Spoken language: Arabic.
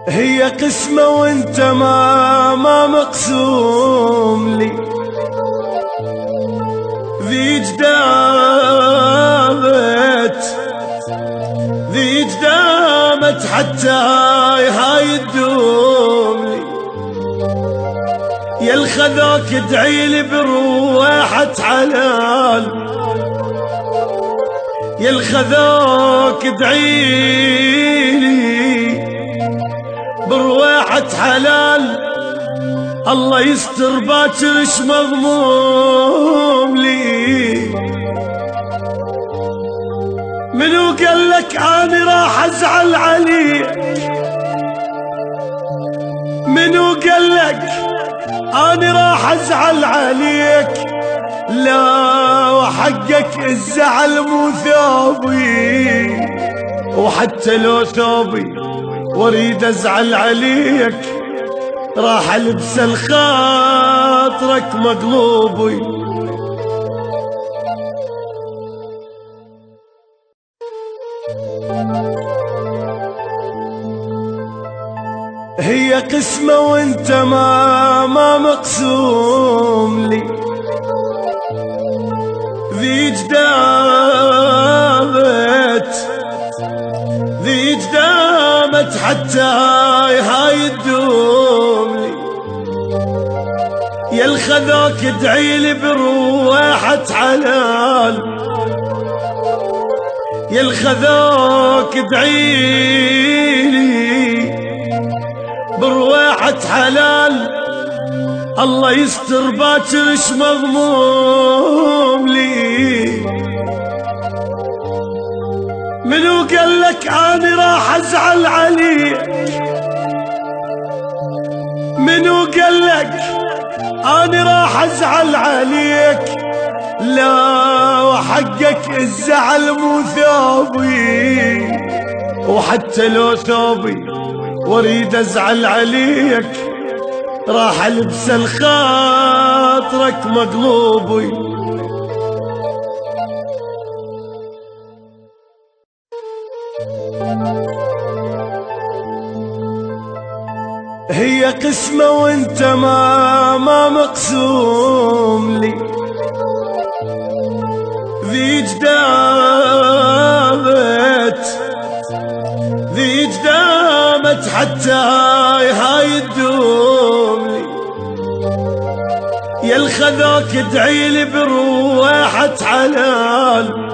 هي قسمة وانت ما مقسوم لي، ذي جدامت حتى هاي تدوم لي. يا الخذاك ادعي لي بروحة حلال، يا الخذاك ادعي لي بروحة حلال. الله يستر باكر اش مضموم لي. منو قال لك اني راح ازعل عليك؟ منو قال لك اني راح ازعل عليك؟ لا وحقك الزعل مو ثوبي، وحتى لو ثوبي واريد ازعل عليك راح البس الخاطرك مقلوبي. هي قسمة وانت ما مقسوم لي، ذي جدامت حتى هاي تدوم لي. يا الخذاك ادعي لي بروحة حلال، يا الخذاك ادعي لي بروحة حلال. الله يستر باكر اش مضموم لي. منو قال لك اني راح ازعل عليك؟ منو قال لك اني راح ازعل عليك؟ لا وحقك الزعل مو ثوبي، وحتى لو ثوبي واريد ازعل عليك راح البس الخاطرك مقلوبي. هي قسمة وانت ما مقسوم لي، ذي جدامت حتى هاي تدوم لي. يا الخذاك ادعي لي بروحة حلال،